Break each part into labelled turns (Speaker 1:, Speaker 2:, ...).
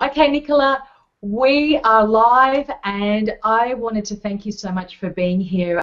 Speaker 1: Okay, Nicola, we are live, and I wanted to thank you so much for being here.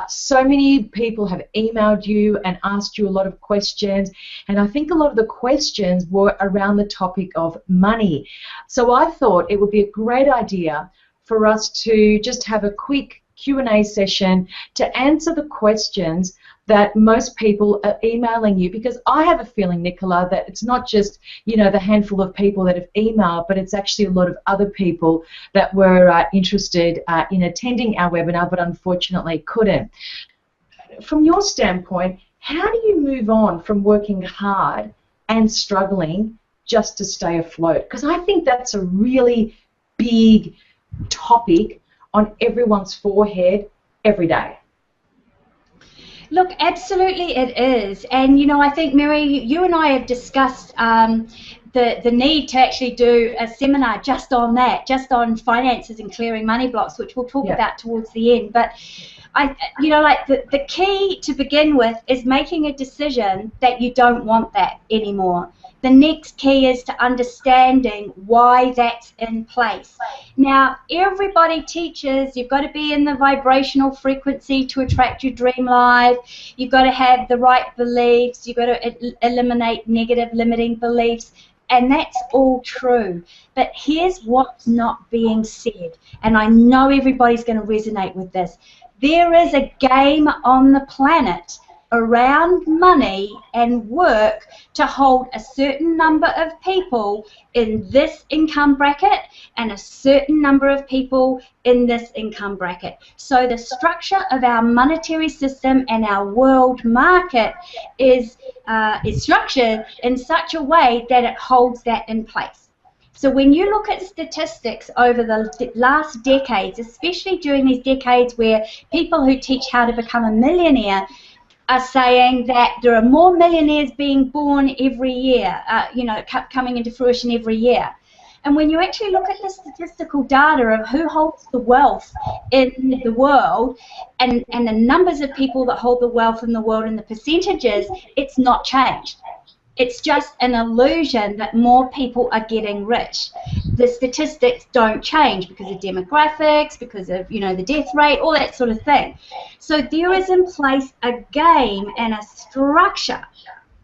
Speaker 1: So many people have emailed you and asked you a lot of questions, and I think a lot of the questions were around the topic of money. So I thought it would be a great idea for us to just have a quick Q&A session to answer the questions that most people are emailing you, because I have a feeling, Nicola, that it's not just, you know, the handful of people that have emailed, but it's actually a lot of other people that were interested in attending our webinar, but unfortunately couldn't. From your standpoint, how do you move on from working hard and struggling just to stay afloat? Because I think that's a really big topic on everyone's forehead every day.
Speaker 2: Look, absolutely it is. And, you know, I think, Mary, you and I have discussed the need to actually do a seminar just on that, just on finances and clearing money blocks, which we'll talk about towards the end. But, you know, like the key to begin with is making a decision that you don't want that anymore. The next key is to understanding why that's in place. Now, everybody teaches you've got to be in the vibrational frequency to attract your dream life. You've got to have the right beliefs. You've got to eliminate negative limiting beliefs. And that's all true. But here's what's not being said. And I know everybody's going to resonate with this. There is a game on the planet around money and work to hold a certain number of people in this income bracket and a certain number of people in this income bracket. So the structure of our monetary system and our world market is structured in such a way that it holds that in place. So when you look at statistics over the last decades, especially during these decades where people who teach how to become a millionaire are saying that there are more millionaires being born every year, you know, coming into fruition every year. And when you actually look at the statistical data of who holds the wealth in the world and the numbers of people that hold the wealth in the world and the percentages, it's not changed. It's just an illusion that more people are getting rich. The statistics don't change because of demographics, because of, you know, the death rate, all that sort of thing. So there is in place a game and a structure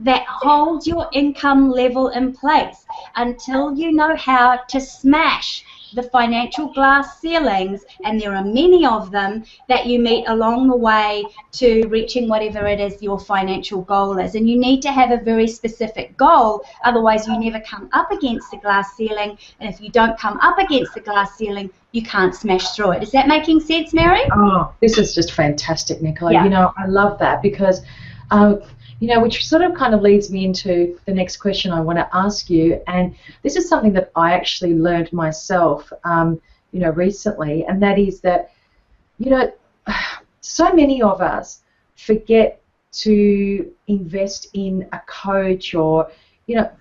Speaker 2: that holds your income level in place until you know how to smash the financial glass ceilings, and there are many of them that you meet along the way to reaching whatever it is your financial goal is. And you need to have a very specific goal, otherwise you never come up against the glass ceiling, and if you don't come up against the glass ceiling, you can't smash through it. Is that making sense, Mary?
Speaker 1: Oh, this is just fantastic, Nicola.
Speaker 2: Yeah.
Speaker 1: You know, I love that because you know, which sort of kind of leads me into the next question I want to ask you, and this is something that I actually learned myself, you know, recently, and that is that, you know, so many of us forget to invest in a coach or, you know,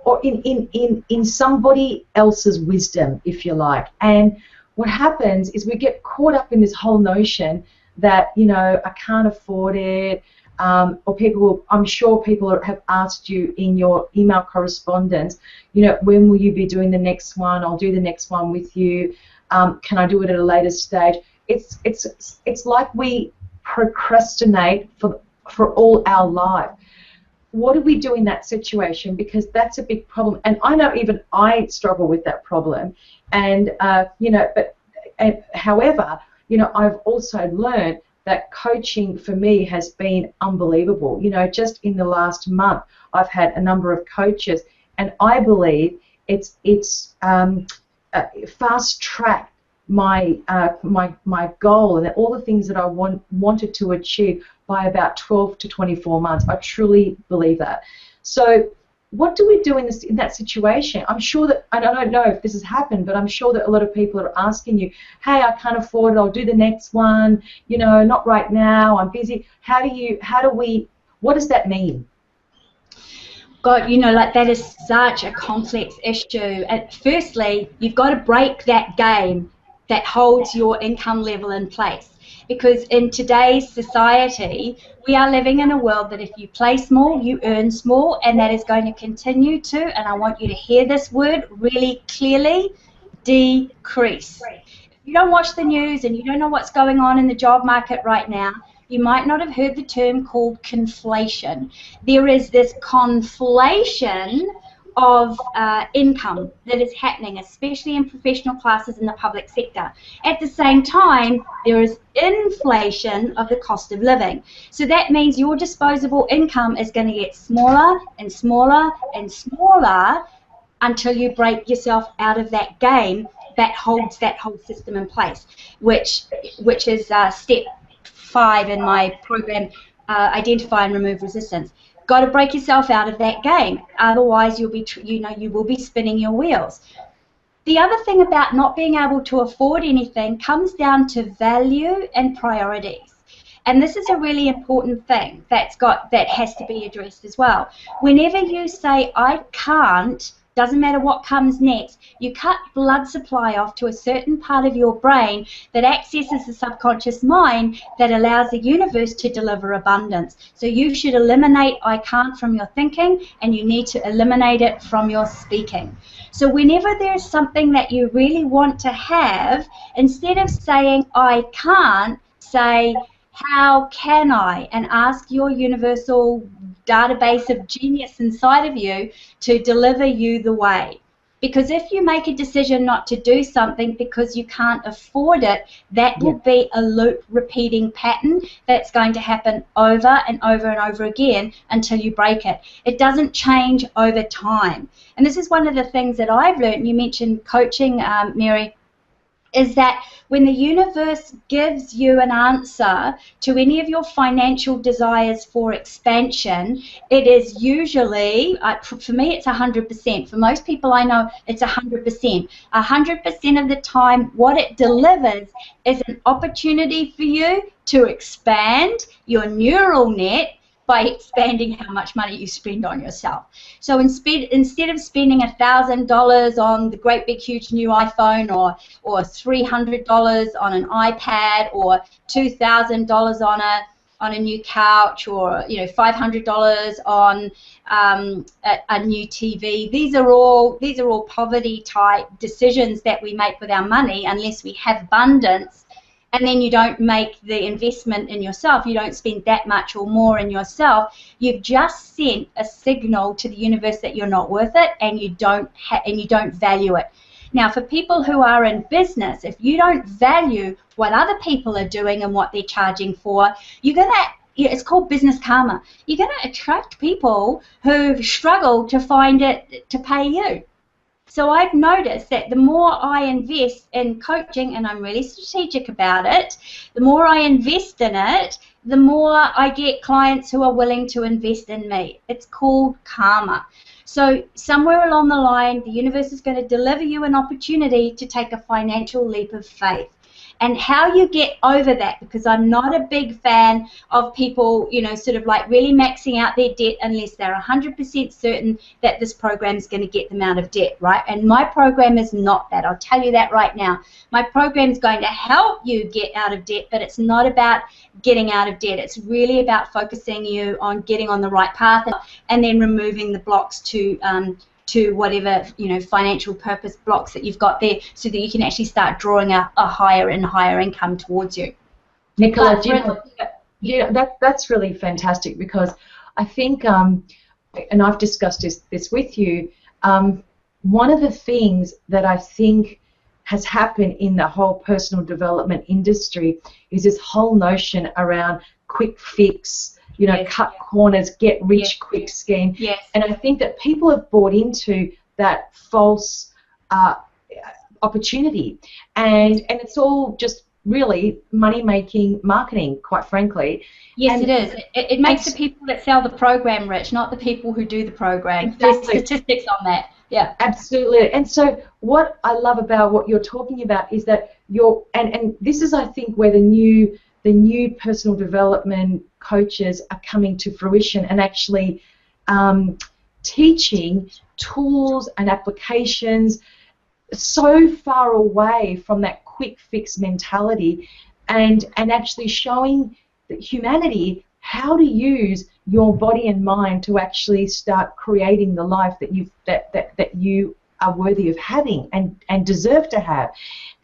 Speaker 1: or in somebody else's wisdom, if you like. And what happens is we get caught up in this whole notion that, you know, I can't afford it. Or people will, I'm sure people have asked you in your email correspondence, you know, when will you be doing the next one? I'll do the next one with you. Can I do it at a later stage? It's like we procrastinate for all our life. What do we do in that situation? Because that's a big problem, and I know even I struggle with that problem. And you know, however, you know, I've also learned that coaching for me has been unbelievable. You know, just in the last month, I've had a number of coaches, and I believe it's fast-tracked my goal and all the things that I wanted to achieve by about 12 to 24 months. I truly believe that. So what do we do in that situation? I'm sure that, I don't know if this has happened, but I'm sure that a lot of people are asking you, hey, I can't afford it, I'll do the next one, you know, not right now, I'm busy. What does that mean?
Speaker 2: God, you know, like that is such a complex issue. And firstly, you've got to break that game that holds your income level in place. because in today's society, we are living in a world that if you play small, you earn small, and that is going to continue to, and I want you to hear this word really clearly, decrease. If you don't watch the news and you don't know what's going on in the job market right now, you might not have heard the term called conflation. There is this conflation of income that is happening, especially in professional classes in the public sector. At the same time, there is inflation of the cost of living. So that means your disposable income is going to get smaller and smaller and smaller until you break yourself out of that game that holds that whole system in place, which is step 5 in my program, Identify and Remove Resistance. Got to break yourself out of that game, otherwise you'll be, you will be spinning your wheels. The other thing about not being able to afford anything comes down to value and priorities. And this is a really important thing that has to be addressed as well. Whenever you say, I can't, doesn't matter what comes next, you cut blood supply off to a certain part of your brain that accesses the subconscious mind that allows the universe to deliver abundance. So you should eliminate I can't from your thinking, and you need to eliminate it from your speaking. So whenever there's something that you really want to have, instead of saying I can't, say how can I, and ask your universal database of genius inside of you to deliver you the way. Because if you make a decision not to do something because you can't afford it, that will be a loop repeating pattern that's going to happen over and over and over again until you break it. It doesn't change over time. And this is one of the things that I've learned. You mentioned coaching, Mary, is that when the universe gives you an answer to any of your financial desires for expansion, it is usually, for me it's 100%. For most people I know it's 100%. 100% of the time what it delivers is an opportunity for you to expand your neural net by expanding how much money you spend on yourself. So instead of spending $1,000 on the great big huge new iPhone, or $300 on an iPad, or $2,000 on a new couch, or $500 on a new TV, these are all poverty type decisions that we make with our money unless we have abundance. And then you don't make the investment in yourself. You don't spend that much or more in yourself. You've just sent a signal to the universe that you're not worth it, and you don't value it. Now, for people who are in business, if you don't value what other people are doing and what they're charging for, it's called business karma. You're going to attract people who struggle to find it to pay you. So I've noticed that the more I invest in coaching, and I'm really strategic about it, the more I invest in it, the more I get clients who are willing to invest in me. It's called karma. So somewhere along the line, the universe is going to deliver you an opportunity to take a financial leap of faith. And how you get over that, because I'm not a big fan of people, sort of like really maxing out their debt unless they're 100% certain that this program is going to get them out of debt, right? And my program is not that. I'll tell you that right now. My program is going to help you get out of debt, but it's not about getting out of debt. It's really about focusing you on getting on the right path and then removing the blocks to whatever financial purpose blocks that you've got there, so that you can actually start drawing a higher and higher income towards you.
Speaker 1: Nicola, that's really fantastic, because I think, and I've discussed this with you, one of the things that I think has happened in the whole personal development industry is this whole notion around quick fix, cut corners, get rich quick scheme.
Speaker 2: Yes.
Speaker 1: And I think that people have bought into that false opportunity, and it's all just really money-making marketing, quite frankly.
Speaker 2: Yes, it is. It makes the people that sell the program rich, not the people who do the program.
Speaker 1: Exactly.
Speaker 2: There's statistics on that. Yeah.
Speaker 1: Absolutely. And so what I love about what you're talking about is that and this is, I think, where the new personal development coaches are coming to fruition, and actually teaching tools and applications so far away from that quick fix mentality and actually showing humanity how to use your body and mind to actually start creating the life that you are worthy of having and deserve to have.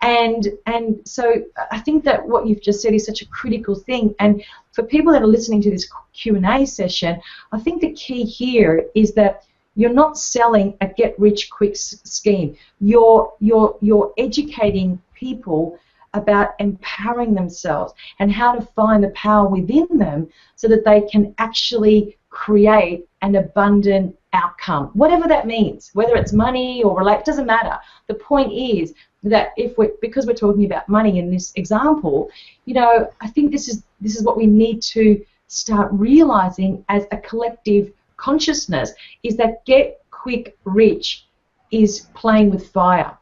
Speaker 1: And so I think that what you've just said is such a critical thing. And for people that are listening to this Q&A session, I think the key here is that you're not selling a get-rich-quick scheme. You're educating people about empowering themselves and how to find the power within them so that they can actually create an abundant outcome, whatever that means, whether it's money or relate, doesn't matter. The point is that because we're talking about money in this example, you know, I think this is what we need to start realizing as a collective consciousness, is that get quick rich is playing with fire,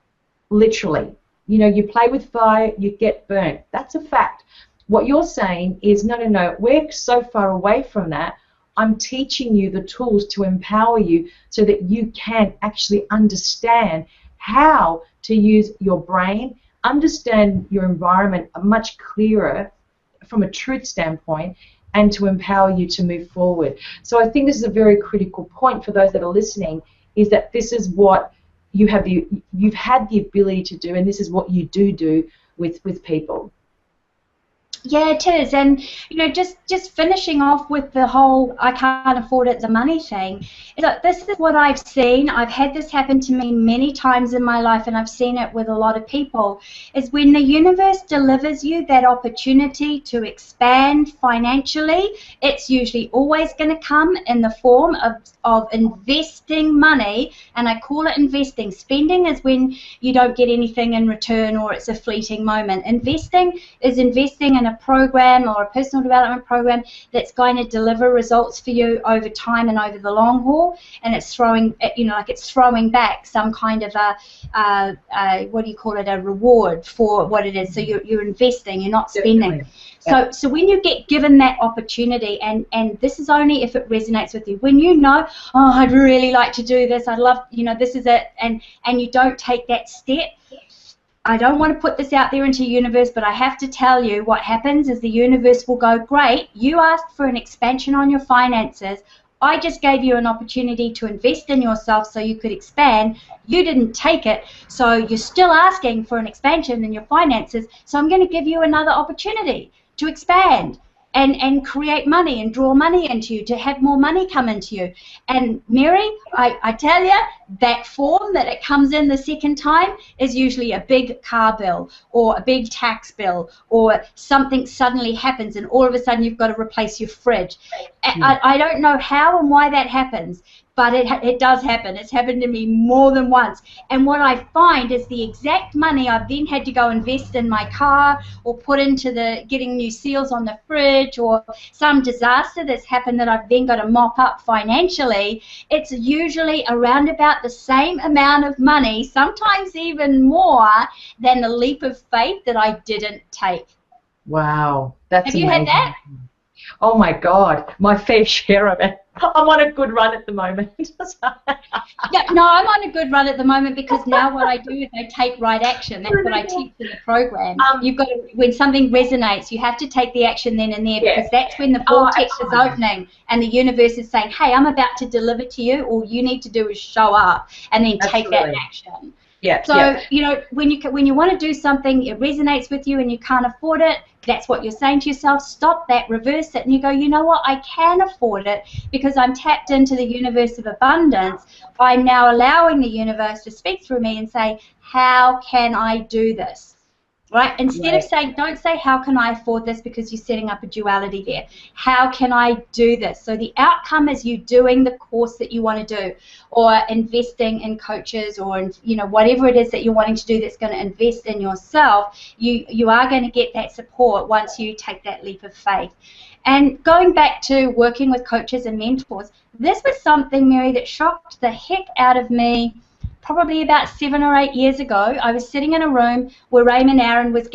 Speaker 1: literally. You know, you play with fire, you get burnt. That's a fact. What you're saying is, no, we're so far away from that. I'm teaching you the tools to empower you so that you can actually understand how to use your brain, understand your environment much clearer from a truth standpoint, and to empower you to move forward. So I think this is a very critical point for those that are listening, is that this is what you've had the ability to do, and this is what you do with people.
Speaker 2: Yeah, it is. And, you know, just finishing off with the whole I can't afford it, the money thing. Look, this is what I've seen. I've had this happen to me many times in my life, and I've seen it with a lot of people, is when the universe delivers you that opportunity to expand financially, it's usually always going to come in the form of investing money, and I call it investing. Spending is when you don't get anything in return or it's a fleeting moment. Investing is investing in a program or a personal development program that's going to deliver results for you over time and over the long haul, and it's throwing, you know, like it's throwing back some kind of a what do you call it, a reward for what it is. So you're investing, you're not spending. Yeah. So when you get given that opportunity, and this is only if it resonates with you, when you know, oh, I'd really like to do this, I'd love, you know, this is it, and you don't take that step, I don't want to put this out there into the universe, but I have to tell you what happens is the universe will go, great, you asked for an expansion on your finances. I just gave you an opportunity to invest in yourself so you could expand. You didn't take it, so you're still asking for an expansion in your finances, so I'm going to give you another opportunity to expand and create money and draw money into you, to have more money come into you. And Mary, I tell you, that form that it comes in the second time is usually a big car bill or a big tax bill, or something suddenly happens and all of a sudden you've got to replace your fridge. I don't know how and why that happens, but it does happen. It's happened to me more than once. And what I find is the exact money I've then had to go invest in my car, or put into getting new seals on the fridge, or some disaster that's happened that I've then got to mop up financially, it's usually around about the same amount of money, sometimes even more, than the leap of faith that I didn't take.
Speaker 1: Wow, that's amazing.
Speaker 2: Have you had that?
Speaker 1: Oh my God, my fair share of it. I'm on a good run at the moment.
Speaker 2: Yeah, no, I'm on a good run at the moment, because now what I do is I take right action. That's what I teach in the program. You've got to, when something resonates, you have to take the action then and there, because that's when the vortex is opening and the universe is saying, hey, I'm about to deliver to you. All you need to do is show up and then take that action.
Speaker 1: Yeah.
Speaker 2: So, you know, when you want to do something, it resonates with you and you can't afford it, that's what you're saying to yourself. Stop that, reverse it, and you go, you know what, I can afford it because I'm tapped into the universe of abundance. I'm now allowing the universe to speak through me and say, how can I do this? Right? Instead of saying, don't say, how can I afford this, because you're setting up a duality there. How can I do this? So the outcome is you doing the course that you want to do, or investing in coaches, or in, you know, whatever it is that you're wanting to do that's going to invest in yourself. You are going to get that support once you take that leap of faith. And going back to working with coaches and mentors, this was something, Mary, that shocked the heck out of me. Probably about 7 or 8 years ago, I was sitting in a room where Raymond Aaron was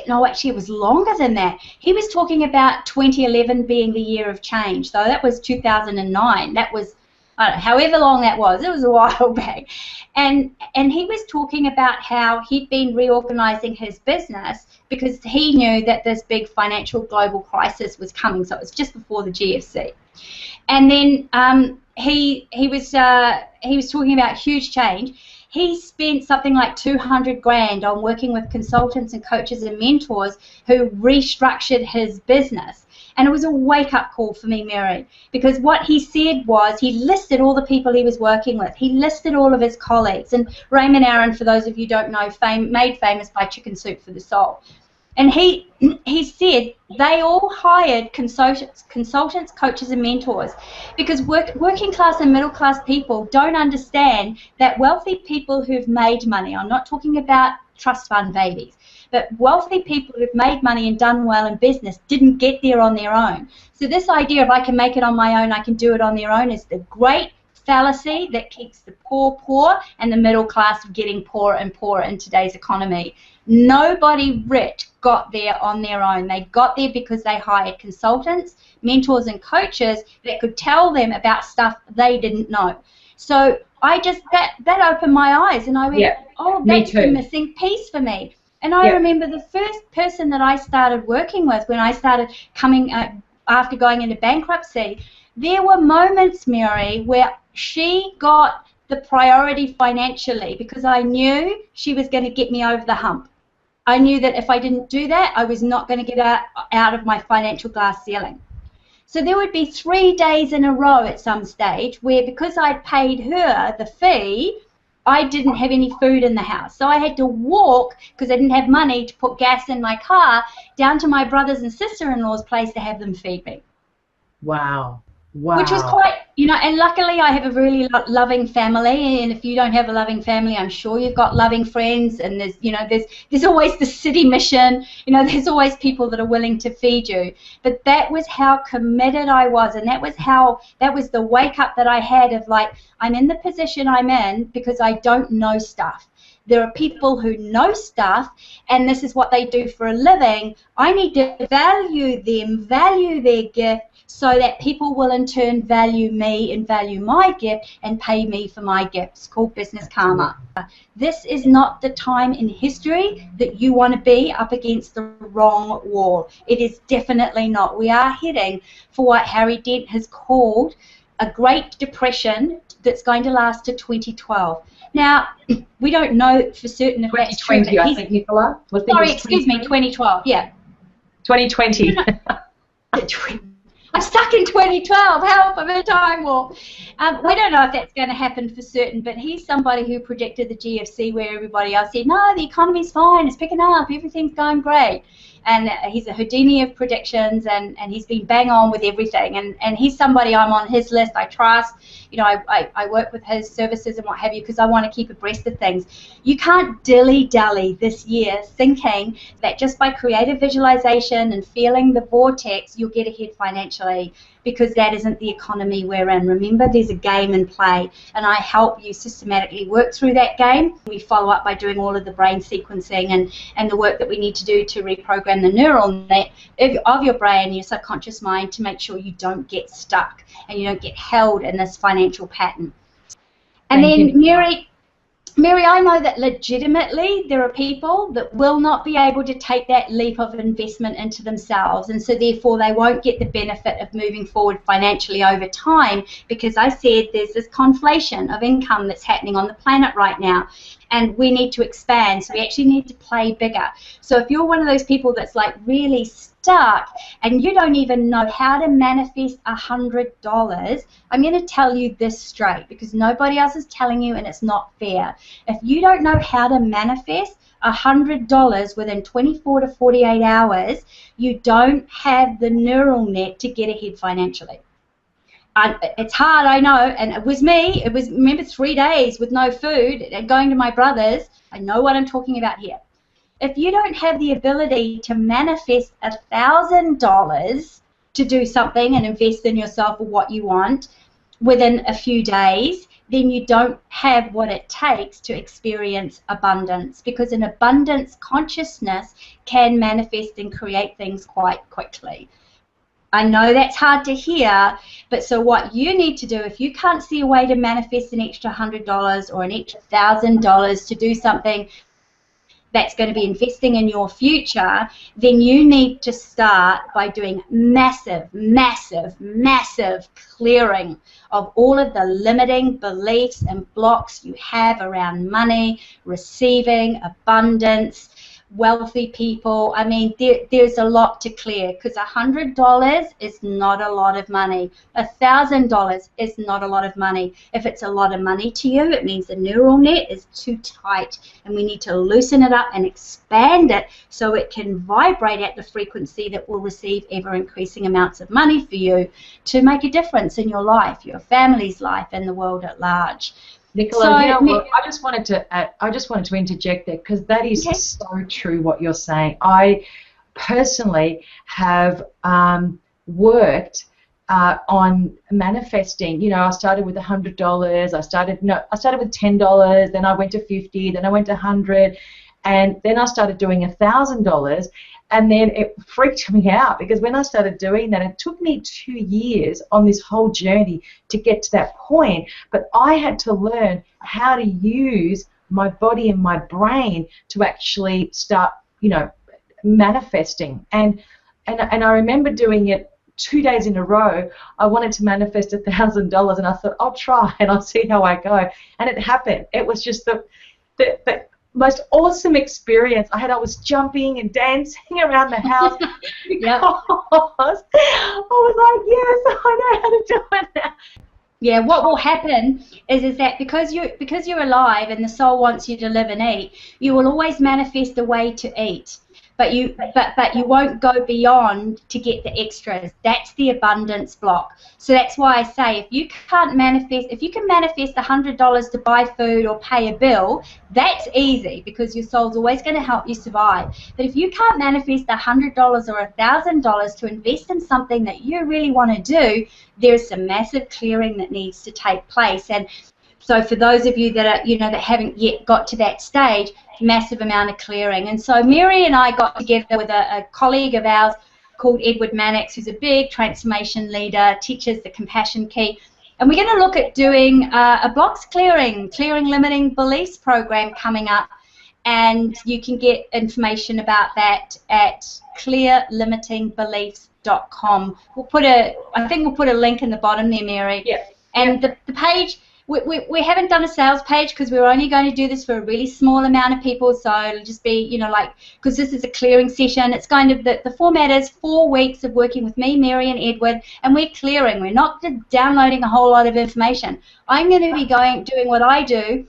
Speaker 2: no, actually it was longer than that. He was talking about 2011 being the year of change. So that was 2009. That was I don't know, however long that was. It was a while back. And he was talking about how he'd been reorganizing his business because he knew that this big financial global crisis was coming. So it was just before the GFC. And then he was talking about huge change. He spent something like 200 grand on working with consultants and coaches and mentors who restructured his business. And it was a wake-up call for me, Mary, because what he said was he listed all the people he was working with. He listed all of his colleagues. And Raymond Aaron, for those of you who don't know, made famous by Chicken Soup for the Soul. And he said they all hired consultants, coaches, and mentors because working class and middle class people don't understand that wealthy people who've made money, I'm not talking about trust fund babies, but wealthy people who've made money and done well in business didn't get there on their own. So this idea of I can make it on my own, I can do it on their own is the great fallacy that keeps the poor poor and the middle class getting poorer and poorer in today's economy. Nobody rich got there on their own. They got there because they hired consultants, mentors, and coaches that could tell them about stuff they didn't know. So I just, that opened my eyes, and I went, oh, that's the missing piece for me. And I remember the first person that I started working with when I started coming, after going into bankruptcy, there were moments, Mary, where she got the priority financially because I knew she was going to get me over the hump. I knew that if I didn't do that, I was not going to get out of my financial glass ceiling. So there would be 3 days in a row at some stage where because I'd paid her the fee, I didn't have any food in the house. So I had to walk, because I didn't have money to put gas in my car, down to my brothers and sister-in-law's place to have them feed me.
Speaker 1: Wow. Wow.
Speaker 2: Which was quite, you know, and luckily I have a really loving family, and if you don't have a loving family, I'm sure you've got loving friends, and there's, you know, there's always the city mission, you know, there's always people that are willing to feed you. But that was how committed I was, and that was the wake up that I had of like, I'm in the position I'm in because I don't know stuff. There are people who know stuff, and this is what they do for a living. I need to value them, value their gift, so that people will in turn value me and value my gift and pay me for my gift. It's called business karma. This is not the time in history that you want to be up against the wrong wall. It is definitely not. We are heading for what Harry Dent has called a Great Depression that's going to last to 2012. Now, we don't know for certain if that's true.
Speaker 1: 2020, I think, Nicola.
Speaker 2: Sorry, excuse me, 2012, yeah.
Speaker 1: 2020.
Speaker 2: I'm stuck in 2012. Help! I'm in a time warp. We don't know if that's going to happen for certain, but he's somebody who predicted the GFC where everybody else said, no, the economy's fine, it's picking up, everything's going great. And he's a Houdini of predictions, and he's been bang on with everything. And he's somebody I'm on his list. I trust. You know, I work with his services and what have you because I want to keep abreast of things. You can't dilly-dally this year thinking that just by creative visualization and feeling the vortex, you'll get ahead financially, because that isn't the economy we're in. Remember, there's a game in play, and I help you systematically work through that game. We follow up by doing all of the brain sequencing and the work that we need to do to reprogram the neural net of your brain, your subconscious mind, to make sure you don't get stuck and you don't get held in this financial pattern. And then, Mary, I know that legitimately there are people that will not be able to take that leap of investment into themselves, and so therefore they won't get the benefit of moving forward financially over time, because I said there's this conflation of income that's happening on the planet right now, and we need to expand, so we actually need to play bigger. So if you're one of those people that's like really stuck and you don't even know how to manifest $100, I'm going to tell you this straight, because nobody else is telling you and it's not fair. If you don't know how to manifest $100 within 24 to 48 hours, you don't have the neural net to get ahead financially. It's hard, I know, and it was me. It was, remember, 3 days with no food and going to my brother's. I know what I'm talking about here. If you don't have the ability to manifest $1,000 to do something and invest in yourself or what you want within a few days, then you don't have what it takes to experience abundance, because an abundance consciousness can manifest and create things quite quickly. I know that's hard to hear, but so what you need to do, if you can't see a way to manifest an extra $100 or an extra $1,000 to do something that's going to be investing in your future, then you need to start by doing massive, massive, massive clearing of all of the limiting beliefs and blocks you have around money, receiving, abundance, wealthy people. I mean, there's a lot to clear, because $100 is not a lot of money. $1,000 is not a lot of money. If it's a lot of money to you, it means the neural net is too tight, and we need to loosen it up and expand it so it can vibrate at the frequency that will receive ever-increasing amounts of money for you to make a difference in your life, your family's life, and the world at large.
Speaker 1: Nicola, so, you know what, I just wanted to interject there, because that is so true what you're saying. I personally have worked on manifesting. You know, I started with $100. I started with $10. Then I went to $50. Then I went to $100, and then I started doing $1,000. And then it freaked me out, because when I started doing that, it took me 2 years on this whole journey to get to that point. But I had to learn how to use my body and my brain to actually start, you know, manifesting. And I remember doing it 2 days in a row. I wanted to manifest $1,000, and I thought, I'll try and I'll see how I go. And it happened. It was just the most awesome experience. I was jumping and dancing around the house because I was like, yes, I know how to do it now.
Speaker 2: Yeah, what will happen is that because you're alive and the soul wants you to live and eat, you will always manifest a way to eat. But you won't go beyond to get the extras. That's the abundance block. So that's why I say, if you can manifest $100 to buy food or pay a bill, that's easy, because your soul's always going to help you survive. But if you can't manifest $100 or $1,000 to invest in something that you really want to do, there's some massive clearing that needs to take place. And so for those of you that are, you know, that haven't yet got to that stage, massive amount of clearing. And so Mary and I got together with a colleague of ours called Edward Mannix, who's a big transformation leader, teaches the Compassion Key. And we're going to look at doing a blocks clearing limiting beliefs program coming up. And you can get information about that at clearlimitingbeliefs.com. I think we'll put a link in the bottom there, Mary.
Speaker 1: Yeah.
Speaker 2: And the page, we haven't done a sales page, because we're only going to do this for a really small amount of people. So it'll just be, you know, like, because this is a clearing session. It's kind of the format is 4 weeks of working with me, Mary, and Edward, and we're clearing. We're not just downloading a whole lot of information. I'm going to be doing what I do,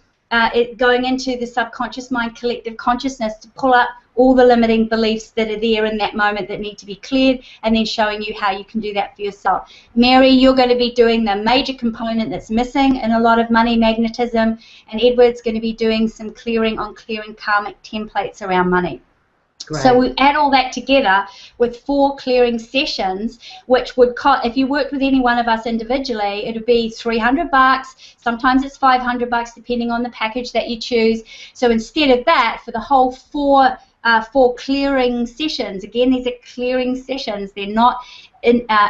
Speaker 2: going into the subconscious mind, collective consciousness, to pull up all the limiting beliefs that are there in that moment that need to be cleared, and then showing you how you can do that for yourself. Mary, you're going to be doing the major component that's missing in a lot of money magnetism, and Edward's going to be doing some clearing on clearing karmic templates around money. Great. So we add all that together with 4 clearing sessions, which would cost, if you worked with any one of us individually, it would be $300. Sometimes it's $500, depending on the package that you choose. So instead of that, for the whole 4 clearing sessions, again, these are clearing sessions. They're not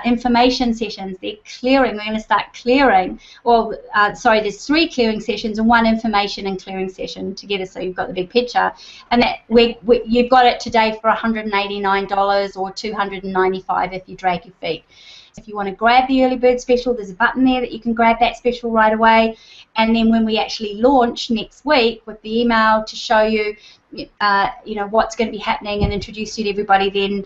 Speaker 2: information sessions. They're clearing. We're going to start clearing. Well, sorry, there's 3 clearing sessions and 1 information and clearing session together, so you've got the big picture. And that you've got it today for $189 or $295 if you drag your feet. If you want to grab the early bird special, there's a button there that you can grab that special right away. And then when we actually launch next week with the email to show you, you know, what's going to be happening and introduce you to everybody, then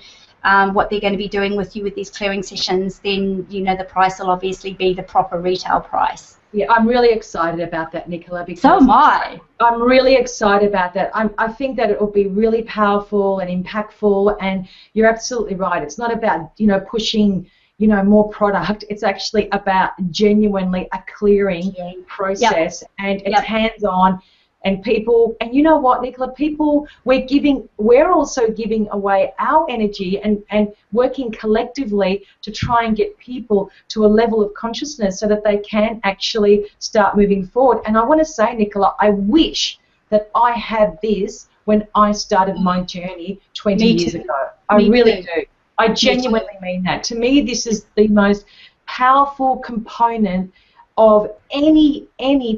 Speaker 2: what they're going to be doing with you with these clearing sessions, then, you know, the price will obviously be the proper retail price.
Speaker 1: Yeah, I'm really excited about that, Nicola. Because
Speaker 2: so am I.
Speaker 1: I'm really excited about that. I think that it will be really powerful and impactful, and you're absolutely right. It's not about, you know, pushing, you know, more product. It's actually about genuinely a clearing process, and it's hands-on. And people, and you know what, Nicola, people, we're also giving away our energy and working collectively to try and get people to a level of consciousness so that they can actually start moving forward. And I want to say, Nicola, I wish that I had this when I started my journey 20 years ago. I really do. I genuinely mean that. To me, this is the most powerful component of any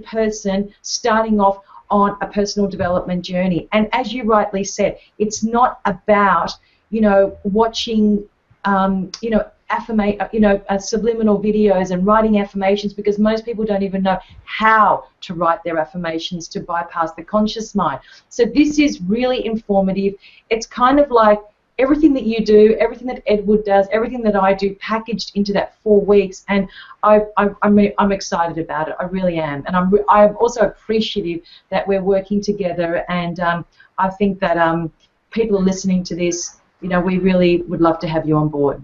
Speaker 1: person starting off on a personal development journey. And as you rightly said, it's not about, watching, subliminal videos and writing affirmations, because most people don't even know how to write their affirmations to bypass the conscious mind. So this is really informative. It's kind of like everything that you do, everything that Edward does, everything that I do, packaged into that 4 weeks, and I'm excited about it. I really am, and I'm also appreciative that we're working together, and I think that people are listening to this. We really would love to have you on board.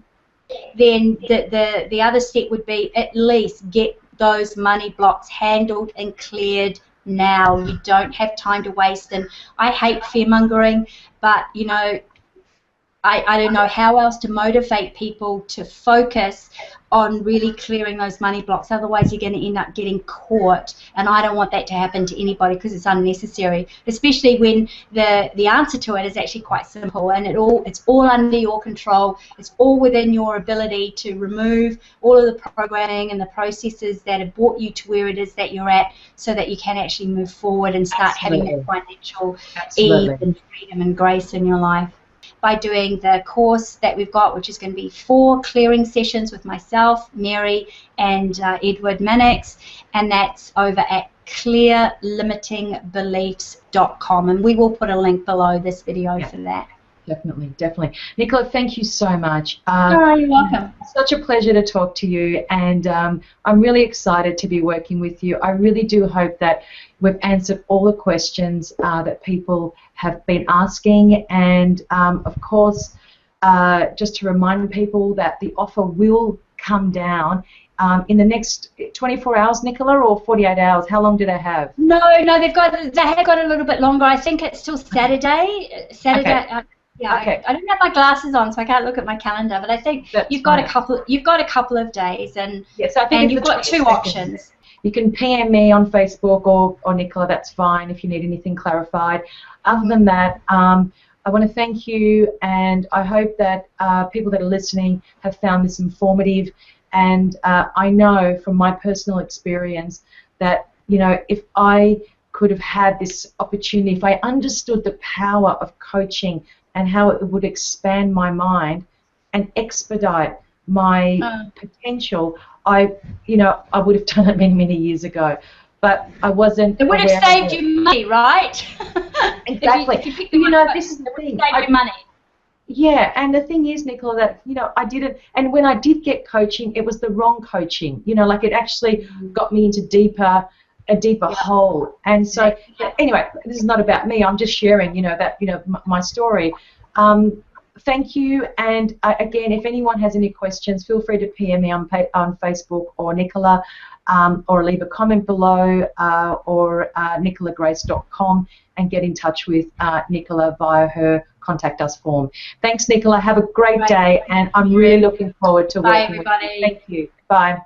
Speaker 2: Then the other step would be at least get those money blocks handled and cleared now. You don't have time to waste, and I hate fear-mongering, but I don't know how else to motivate people to focus on really clearing those money blocks. Otherwise, you're going to end up getting caught, and I don't want that to happen to anybody because it's unnecessary, especially when the answer to it is actually quite simple, and it's all under your control. It's all within your ability to remove all of the programming and the processes that have brought you to where it is that you're at, so that you can actually move forward and start having that financial ease and freedom and grace in your life. By doing the course that we've got, which is going to be 4 clearing sessions with myself, Mary, and Edward Minix, and that's over at clearlimitingbeliefs.com, and we will put a link below this video for that.
Speaker 1: Definitely. Nicola, thank you so much.
Speaker 2: You're welcome.
Speaker 1: Such a pleasure to talk to you, and I'm really excited to be working with you. I really do hope that we've answered all the questions that people have been asking, and of course, just to remind people that the offer will come down in the next 24 hours, Nicola, or 48 hours? How long do they have?
Speaker 2: No, they have got a little bit longer. I think it's till Saturday.
Speaker 1: Okay.
Speaker 2: Yeah,
Speaker 1: okay.
Speaker 2: I don't have my glasses on, so I can't look at my calendar. But I think you've got a couple of days, and
Speaker 1: I think
Speaker 2: you've got 2 options.
Speaker 1: You can PM me on Facebook or Nicola. That's fine if you need anything clarified. Other than that, I want to thank you, and I hope that people that are listening have found this informative. And I know from my personal experience that if I could have had this opportunity, if I understood the power of coaching and how it would expand my mind and expedite my potential, I would have done it many years ago. But I wasn't.
Speaker 2: It would have saved you money, right?
Speaker 1: Exactly.
Speaker 2: If you pick
Speaker 1: this is the thing.
Speaker 2: Save you money.
Speaker 1: Yeah, and the thing is, Nicola, that I didn't, and when I did get coaching, it was the wrong coaching. Like it actually got me into a deeper hole. And so, anyway, this is not about me. I'm just sharing, my story. Thank you. And again, if anyone has any questions, feel free to PM me on Facebook or Nicola, or leave a comment below, or nicolagrace.com, and get in touch with Nicola via her contact us form. Thanks, Nicola. Have a great day, and I'm really looking forward to working with you. Thank you. Bye.